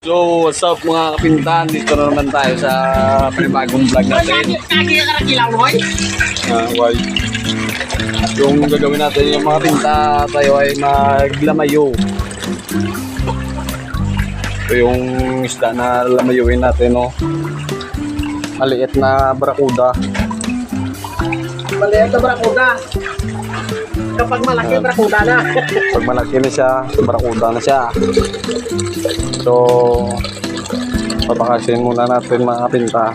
So, what's up mga kapintan? Dito na naman tayo sa panibagong vlog natin. Why? Yung gagawin natin yung mga pinta, tayo ay maglamayo. Ito yung isda na lamayuin natin, no? Maliit na barakuda. Maliit na barakuda. Kapag malaki, barakuda na. Pag malaki na siya, barakuda na siya. So, papakasin muna natin mga kapinta.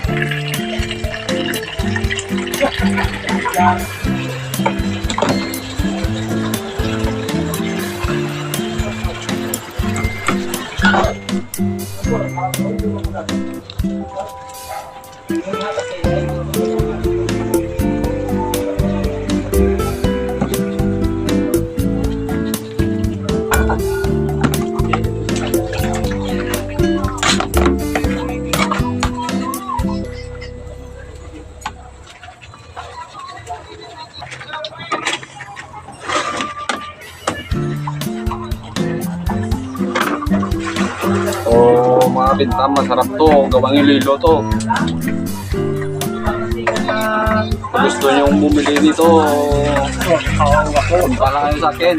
Oh, mga pinta, masarap to. Gawang ililo to. Kung gusto nyong bumili nito, punta lang kayo sa akin.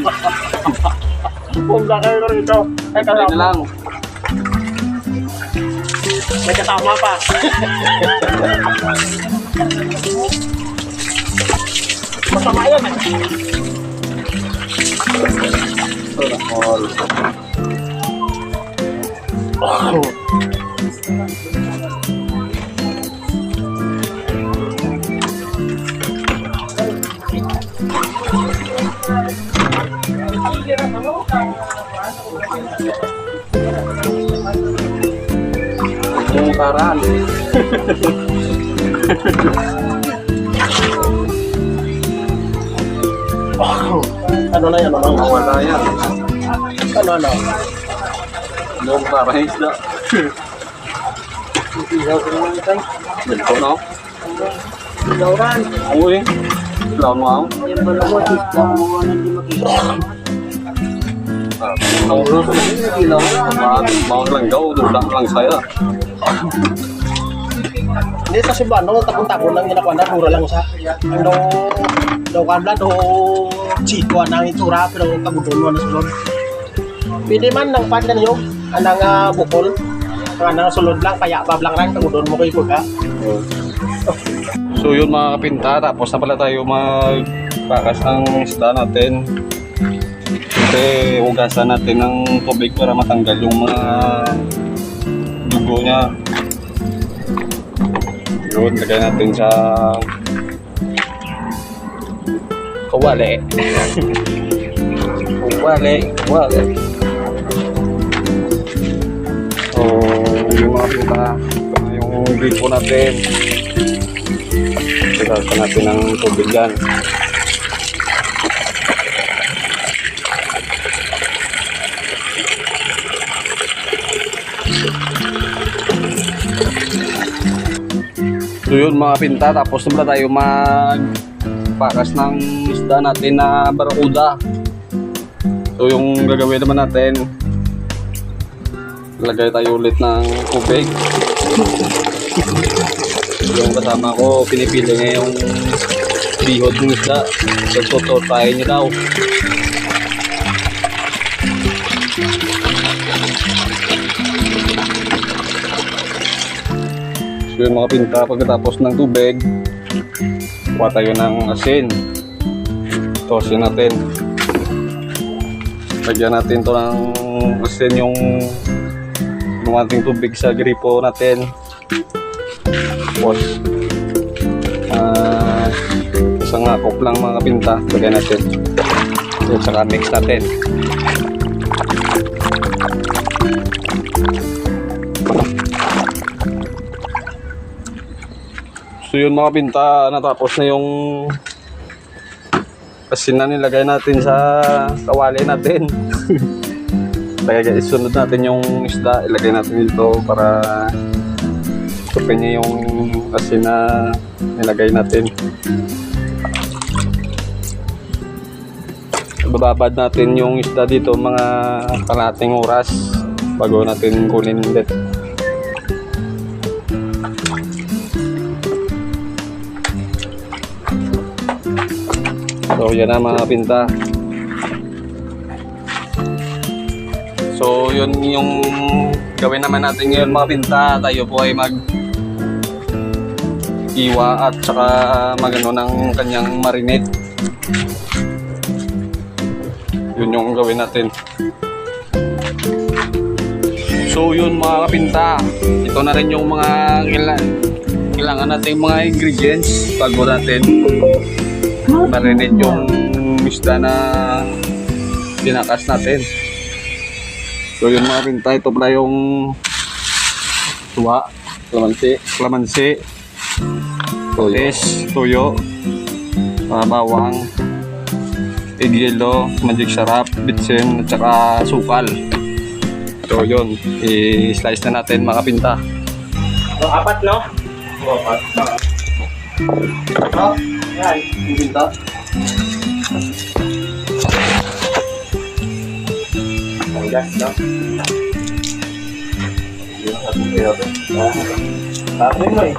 Punta kayo rito. Bili na lang. May kasama pa. Masama yan eh. All. Oh. Yung karaan. Ano na yan? Wala yan. Ano? Yung karaan isda. Ilaw ko naman ito. Ganito, no? Ilawran. Uy. Lawan mo ako. Yan ba naman? Ilaw mo nga hindi makita. Bawang langgaw, dulang lang saya. Hindi sa Cebuano, tapon-tapon lang ginakuha na, mura lang sa. Ano, daw kan do chiko na itsura pero kabudon mo na sulod. Pwede man ng pandan yung anang bukol. Anang sulod lang, payabab lang rin, kabudon mo kay Kuga. So yun mga kapinta, tapos na pala tayo magpakas ng isda natin. Kasi hugasan natin ng tubig para matanggal yung mga dugo niya. Yun, lagay natin sa kawali. Kawali. So, yung mga pinta, ito na yung gripo natin. Hugasan natin ng tubig yan. So yun mga pinta, tapos na pala tayo magpakas ng isda natin na barakuda. So yung gagawin naman natin, lagay tayo ulit ng tubig. Yung kasama ko, pinipili niya yung bihod ng isda. So tutotayin niya daw. So yung mga pinta, pagkatapos ng tubig, kuha tayo ng asin. Tosin natin. Lagyan natin to ng asin yung ating tubig sa gripo natin. Tapos isang akop lang mga pinta, lagyan natin. At saka mix natin. So yun mga pinta, natapos na yung asin na nilagay natin sa kawali natin. Kaya isunod natin yung isda, ilagay natin dito para tupin niya yung asin na nilagay natin. Bababad natin yung isda dito mga kalahating oras bago natin kunin ulit. So yan na mga kapinta. So yun yung gawin naman natin ngayon mga kapinta. Tayo po ay iwa at saka magano ng kanyang marinate. Yun yung gawin natin. So yun mga kapinta, ito na rin yung mga kailangan natin mga ingredients bago natin marinate yung isda na tinakas natin. So yun mga kapinta, ito pala yung tuwa, kalamansi, toyo, bawang, egg yellow, magic sarap, bitsin at saka sukal. So yun, i-slice na natin mga kapinta. So, apat, no? Apat. Oh, yan. Kapinta. Ang gas, no? Tapos mo eh.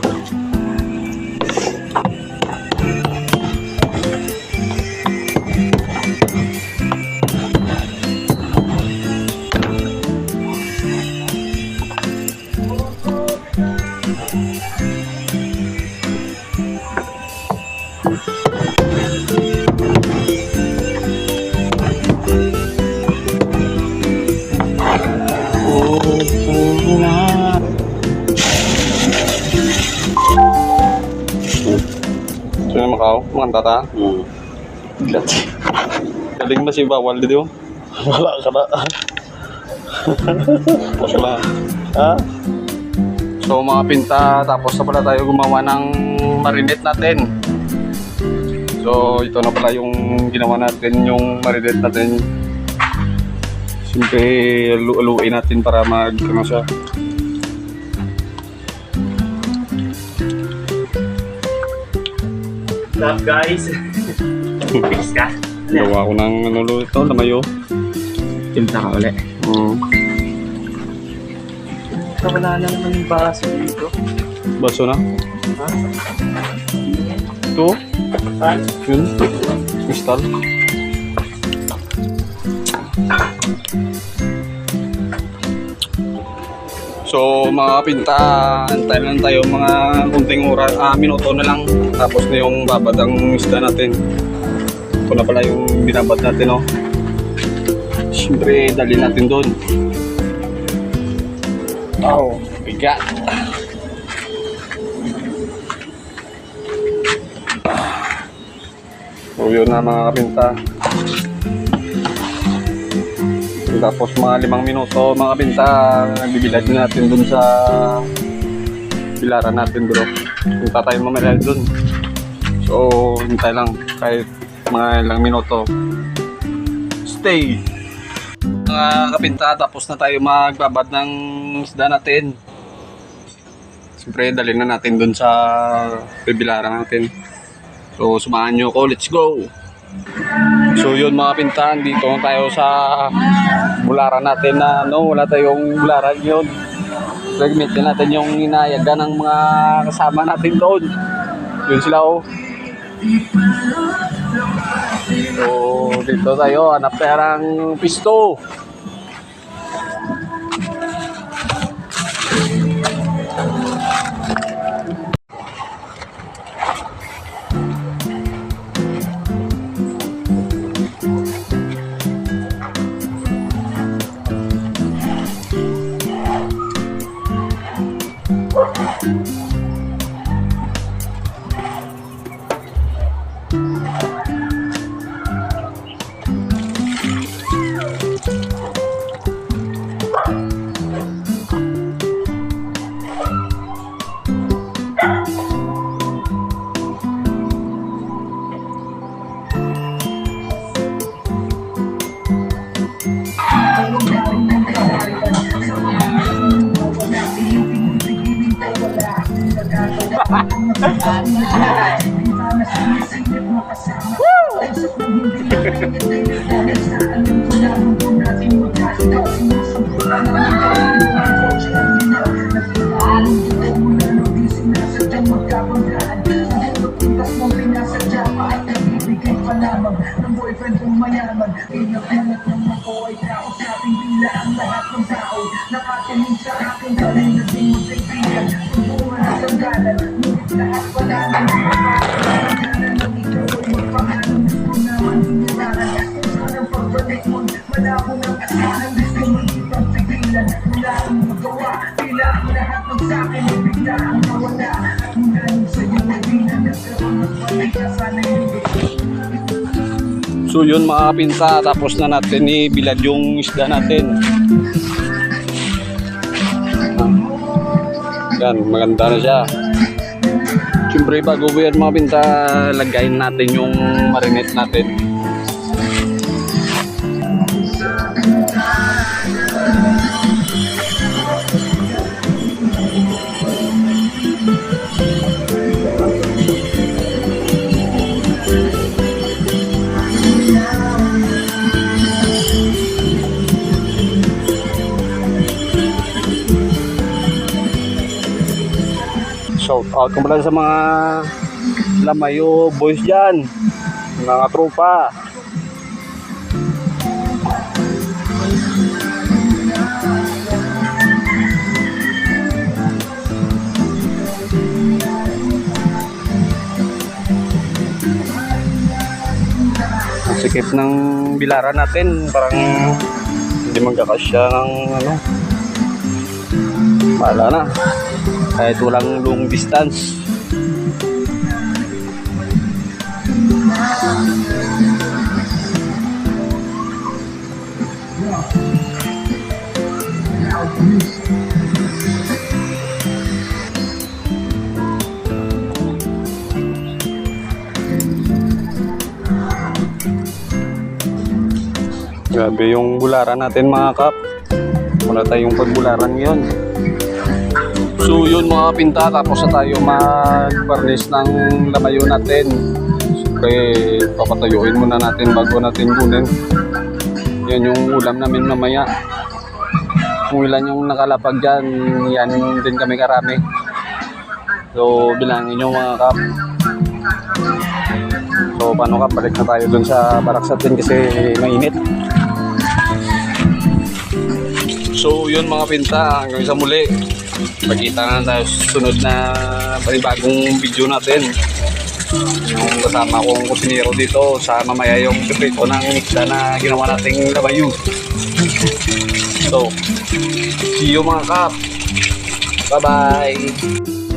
Sino makaw? Manganta ta? Galing ba si Bawal dito? Wala ka na. Wala. Ha? So mga pinta, tapos na pala tayo gumawa ng marinate natin. So ito na pala yung ginawa natin, yung marinate natin. Siyempre luin natin para ano siya. Stop guys. Fix ka. Gawa ko ng ito, lamayo. Timpla ka ulit. Wala na naman yung baso dito. Baso na? Ha? Ito? Saan? Yun? Kristal? So mga pinta, antay lang tayo mga kunting oras, minuto na lang. Tapos na yung babad ang isda natin. Ito na pala yung binabad natin, no? Siyempre, dali natin doon. Oh, bigat. So yun na mga kapinta. Tapos mga 5 minuto mga kapinta, nagbibilad natin dun sa bilaran natin bro. Punta tayo mamaya dun. So hintay lang kahit mga ilang minuto. Stay! Mga kapinta, tapos na tayo magbabad ng isda natin. Siyempre dalhin na natin dun sa bibilaran natin. So sumahan nyo ko, let's go! So yun mga pintan, dito tayo sa bularan natin na wala tayong bularan yun. Gagamitin natin yung inayagan ng mga kasama natin doon. Yun sila oh. So dito tayo, hanap perang pisto. So yun mga kapinsa, tapos na natin ibilad yung isda natin. Yan, maganda na siya. Siyempre bago po yan mga kapinsa, lagayin natin yung marinate natin. Shout out ko pala sa mga Lamayo boys dyan, mga tropa. Ang sikip ng bilaran natin, parang hindi magkakasya ng ano. Bahala na. Kahit walang long distance. Grabe yung bularan natin mga kap. Wala tayong pagbularan ngayon. So yun mga pinta, tapos na tayo mag-varnish ng Lamayo natin. Siyempre papatayuin muna natin bago natin kunin. Yan yung ulam namin mamaya. Kung ilan yung nakalapag dyan, yan din kami karami. So bilangin nyo mga kap. So paano kap, balik na tayo dun sa baraks natin kasi mainit. So yun mga pinta, hanggang sa muli. Pagkita na tayo sunod na panibagong video natin. Yung kasama kong kusinero dito sa mamaya yung piprito ng isda na ginawa nating Lamayo. So, see you mga kap. Bye bye.